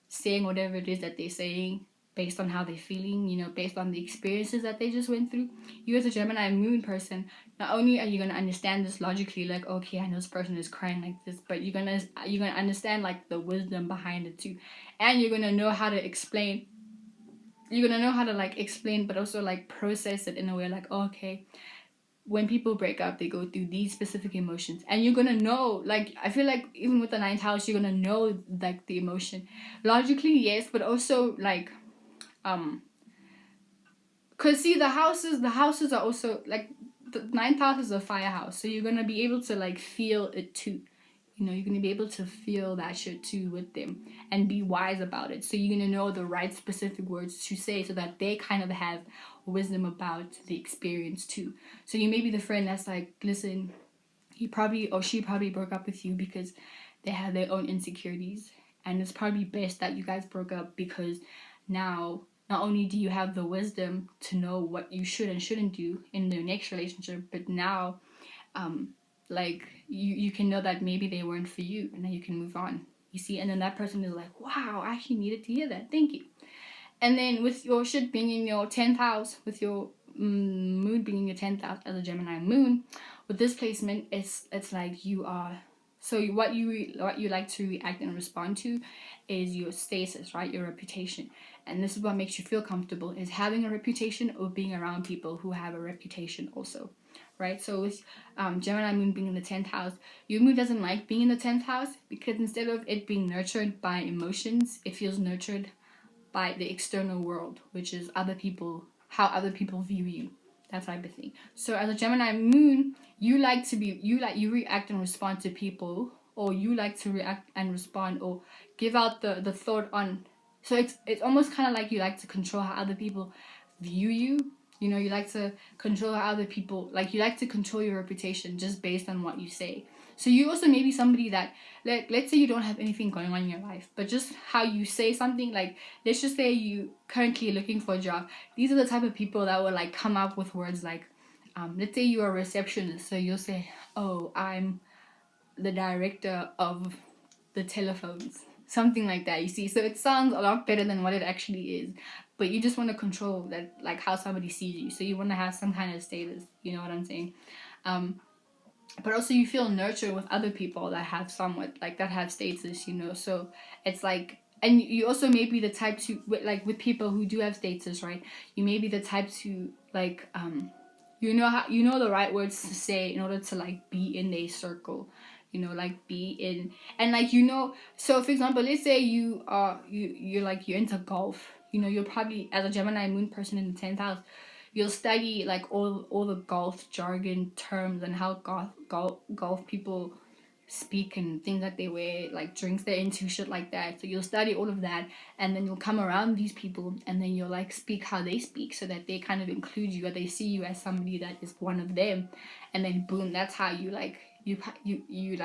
saying whatever it is that they're saying based on how they're feeling, you know, based on the experiences that they just went through. You as a Gemini moon person, not only are you gonna understand this logically, like, okay, I know this person is crying like this, but you're gonna understand like the wisdom behind it too, and you're gonna know how to explain. You're gonna know how to like explain, but also like process it in a way like, oh, okay, when people break up, they go through these specific emotions, and you're gonna know. Like, I feel like even with the ninth house, you're gonna know like the emotion, logically, yes, but also like, cause see, the houses are also like, the ninth house is a fire house, so you're gonna be able to like feel it too. You're gonna be able to feel that shit too with them and be wise about it. So you're gonna know the right specific words to say so that they kind of have wisdom about the experience too. So you may be the friend that's like, listen, he probably or she probably broke up with you because they have their own insecurities, and it's probably best that you guys broke up, because now not only do you have the wisdom to know what you should and shouldn't do in the next relationship, but now like you can know that maybe they weren't for you, and then you can move on, you see. And then that person is like, wow, I actually needed to hear that, thank you. And then with your shit being in your 10th house, with your moon being in your 10th house as a Gemini moon, with this placement, it's like you are. So what you like to react and respond to is your status, right? Your reputation. And this is what makes you feel comfortable, is having a reputation or being around people who have a reputation also, right? So with Gemini moon being in the 10th house, your moon doesn't like being in the 10th house, because instead of it being nurtured by emotions, it feels nurtured by the external world, which is other people, how other people view you, that type of thing. So as a Gemini moon, you react and respond to people, or you like to react and respond or give out the thought on. So it's almost kind of like you like to control how other people view you. You like to control how other people, like, you like to control your reputation just based on what you say. So you also may be somebody that, like, let's say you don't have anything going on in your life, but just how you say something, like, let's just say you currently looking for a job. These are the type of people that will like come up with words like, let's say you're a receptionist, so you'll say, oh, I'm the director of the telephones, something like that, you see. So it sounds a lot better than what it actually is, but you just want to control that, like, how somebody sees you, so you want to have some kind of status, you know what I'm saying. But also you feel nurtured with other people that have somewhat, like, that have status, so it's like, and you also may be the type to, with people who do have status, right? You may be the type to, like, you know the right words to say in order to, like, be in a circle, like, be in, and, like, so for example, let's say you're into golf, you're probably, as a Gemini moon person in the 10th house, you'll study, like, all the golf jargon terms and how golf people speak and things that they wear, like, drinks they're into, shit like that. So you'll study all of that, and then you'll come around these people, and then you'll, like, speak how they speak, so that they kind of include you, or they see you as somebody that is one of them, and then boom, that's how you, like, you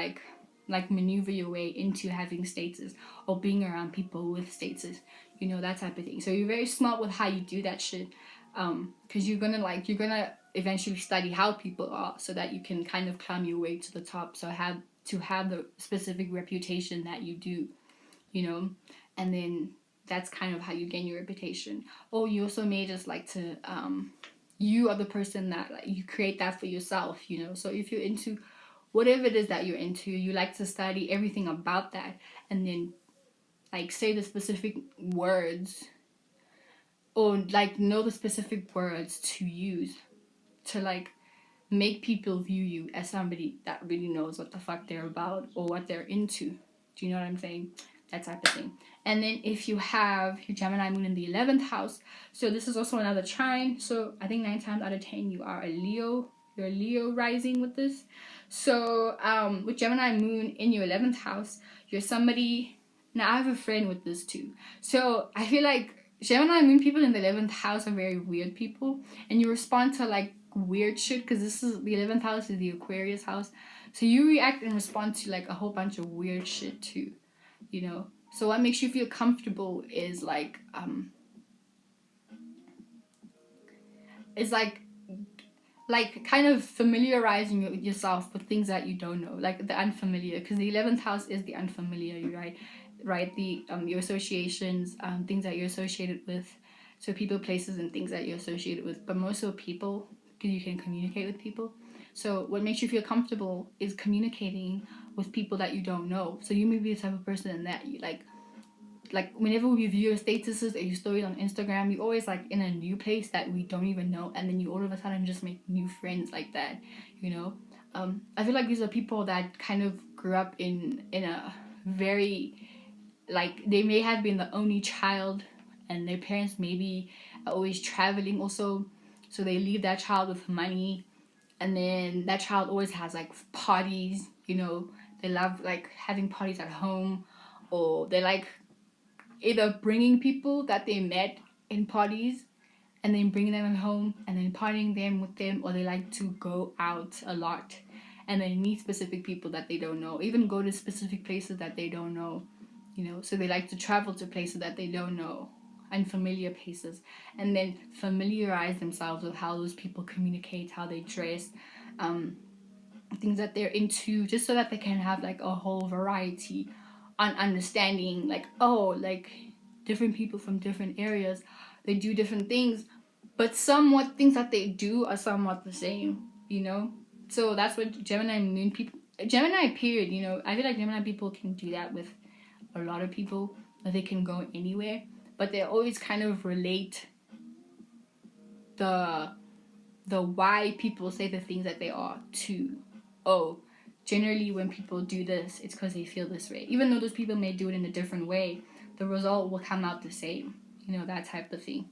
like maneuver your way into having status, or being around people with status, that type of thing. So you're very smart with how you do that shit, because you're gonna eventually study how people are, so that you can kind of climb your way to the top, so have the specific reputation that you do, and then that's kind of how you gain your reputation. Or you also may just like to, you are the person that, like, you create that for yourself, so if you're into whatever it is that you're into, you like to study everything about that, and then, like, say the specific words, or, like, know the specific words to use to, like, make people view you as somebody that really knows what the fuck they're about or what they're into. Do you know what I'm saying? That type of thing. And then if you have your Gemini moon in the 11th house, so this is also another trine. So I think 9 times out of 10 you are a Leo. You're a Leo rising with this. So with Gemini moon in your 11th house, you're somebody. Now I have a friend with this too. So I feel like Gemini moon people in the 11th house are very weird people, and you respond to, like, weird shit, because this is the 11th house is the Aquarius house, so you react and respond to, like, a whole bunch of weird shit too, so what makes you feel comfortable is, like, it's like kind of familiarizing yourself with things that you don't know, like the unfamiliar, because the 11th house is the unfamiliar, right, the your associations, things that you're associated with, so people, places, and things that you're associated with, but more so people, because you can communicate with people. So what makes you feel comfortable is communicating with people that you don't know. So you may be the type of person that you like like whenever we view your statuses or your stories on Instagram, you always like in a new place that we don't even know, and then you all of a sudden just make new friends like that, you know. I feel like these are people that kind of grew up in a very, like, they may have been the only child, and their parents maybe are always traveling also, so they leave that child with money, and then that child always has like parties, you know. They love like having parties at home, or they like either bringing people that they met in parties and then bringing them home and then partying them with them, or they like to go out a lot and then meet specific people that they don't know, even go to specific places that they don't know, you know. So they like to travel to places that they don't know, unfamiliar places, and then familiarize themselves with how those people communicate, how they dress, things that they're into, just so that they can have like a whole variety on understanding, like, oh, like different people from different areas, they do different things, but somewhat things that they do are somewhat the same, you know. So that's what Gemini moon people, Gemini period, you know, I feel like Gemini people can do that with a lot of people, that they can go anywhere, but they always kind of relate the why people say the things that they are to, oh, generally when people do this, it's because they feel this way, even though those people may do it in a different way, the result will come out the same, you know, that type of thing.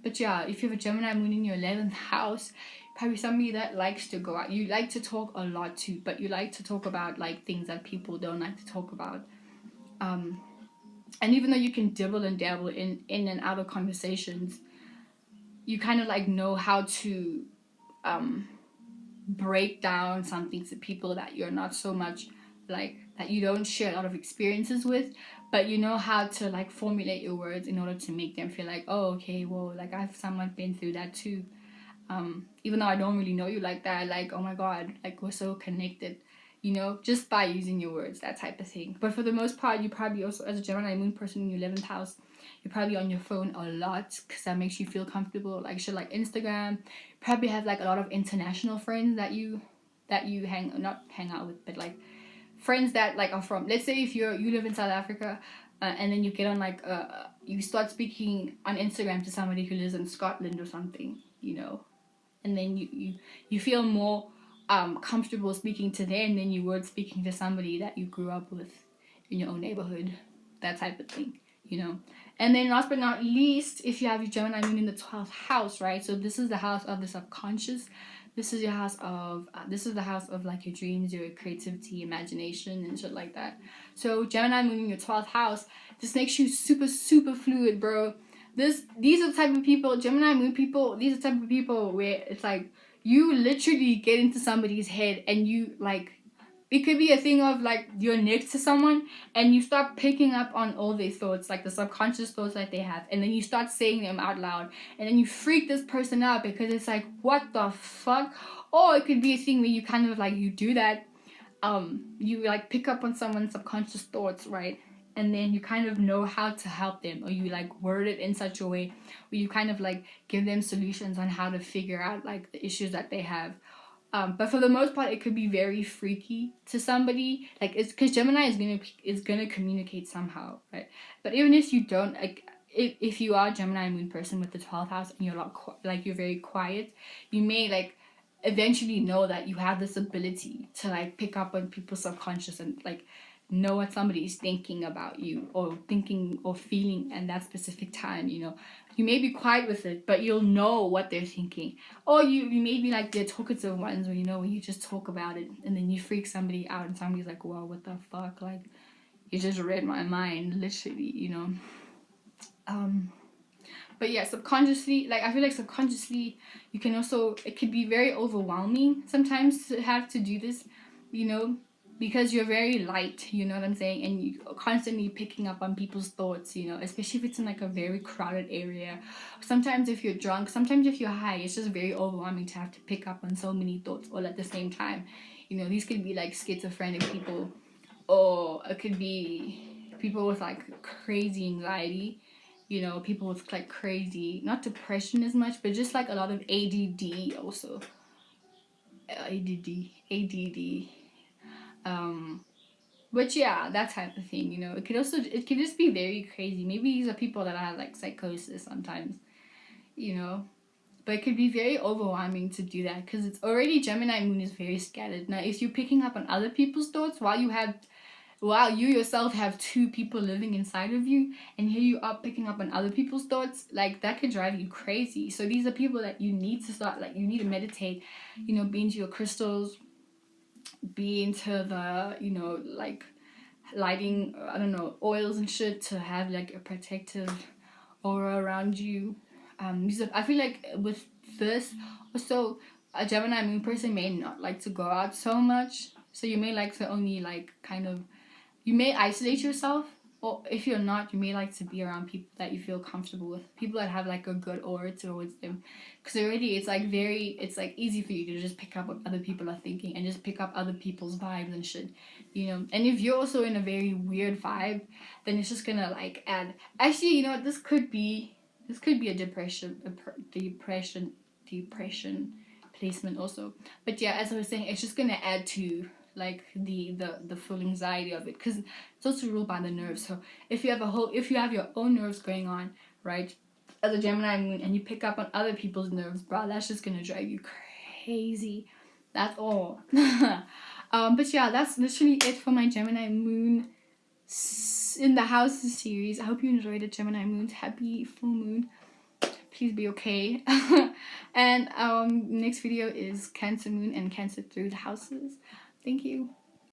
But yeah, if you have a Gemini moon in your 11th house, probably somebody that likes to go out, you like to talk a lot too, but you like to talk about like things that people don't like to talk about. And even though you can dibble and dabble in and out of conversations, you kind of like know how to break down something to people that you're not so much like, that you don't share a lot of experiences with, but you know how to like formulate your words in order to make them feel like, oh, okay, well, like I've somewhat been through that too. Even though I don't really know you like that, like, oh my god, like we're so connected, you know, just by using your words, that type of thing. But for the most part, you probably also, as a Gemini moon person in your 11th house, you're probably on your phone a lot because that makes you feel comfortable, like shit like Instagram. Probably have like a lot of international friends that you not hang out with, but like friends that like are from, let's say if you live in South Africa, and then you get on like you start speaking on Instagram to somebody who lives in Scotland or something, you know, and then you feel more comfortable speaking to them than you would speaking to somebody that you grew up with in your own neighborhood, that type of thing, you know. And then last but not least, if you have your Gemini moon in the 12th house, right? So this is the house of the subconscious. This is your house of this is the house of like your dreams, your creativity, imagination, and shit like that. So Gemini moon in your 12th house, this makes you super super fluid, bro. These are the type of people, Gemini moon people, these are the type of people where it's like you literally get into somebody's head and you like, it could be a thing of like you're next to someone and you start picking up on all their thoughts, like the subconscious thoughts that they have, and then you start saying them out loud, and then you freak this person out because it's like, what the fuck? Or it could be a thing where you kind of like, you do that, you like pick up on someone's subconscious thoughts, right? And then you kind of know how to help them, or you like word it in such a way where you kind of like give them solutions on how to figure out like the issues that they have. But for the most part, it could be very freaky to somebody. Like, it's because Gemini is gonna communicate somehow, right? But even if you don't, like, if you are a Gemini moon person with the 12th house and you're like you're very quiet, you may like eventually know that you have this ability to like pick up on people's subconscious and like know what somebody is thinking about you or thinking or feeling in that specific time, you know. You may be quiet with it, but you'll know what they're thinking. Or you may be like the talkative ones where, you know, when you just talk about it and then you freak somebody out and somebody's like, whoa, what the fuck? Like, you just read my mind, literally, you know. But yeah, subconsciously, like I feel like subconsciously you can also, it could be very overwhelming sometimes to have to do this, you know, because you're very light, you know what I'm saying, and you're constantly picking up on people's thoughts, you know, especially if it's in like a very crowded area. Sometimes if you're drunk, sometimes if you're high, it's just very overwhelming to have to pick up on so many thoughts all at the same time. You know, these could be like schizophrenic people, or it could be people with like crazy anxiety, you know, people with like crazy, not depression as much, but just like a lot of ADD also. ADD. But yeah, that type of thing, you know. It could just be very crazy. Maybe these are people that have like psychosis sometimes, you know. But it could be very overwhelming to do that because it's already Gemini moon is very scattered. Now, if you're picking up on other people's thoughts while you yourself have two people living inside of you, and here you are picking up on other people's thoughts, like that could drive you crazy. So these are people that you need to start, like, you need to meditate, you know, be into your crystals, be into the, you know, like lighting, I don't know, oils and shit to have like a protective aura around you. Because I feel like with this, also a Gemini moon person may not like to go out so much, so you may like to only like kind of, you may isolate yourself, or if you're not, you may like to be around people that you feel comfortable with, people that have like a good aura towards them, because already it's like easy for you to just pick up what other people are thinking and just pick up other people's vibes and shit, you know. And if you're also in a very weird vibe, then it's just gonna like add, actually, you know what, this could be a depression placement also. But yeah, as I was saying, it's just gonna add to like the full anxiety of it, because it's also ruled by the nerves. So if you have your own nerves going on, right, as a Gemini moon, and you pick up on other people's nerves, bro, that's just gonna drive you crazy. That's all. But yeah, that's literally it for my Gemini moon in the houses series. I hope you enjoyed it, Gemini moons. Happy full moon. Please be okay. And next video is Cancer moon and Cancer through the houses. Thank you.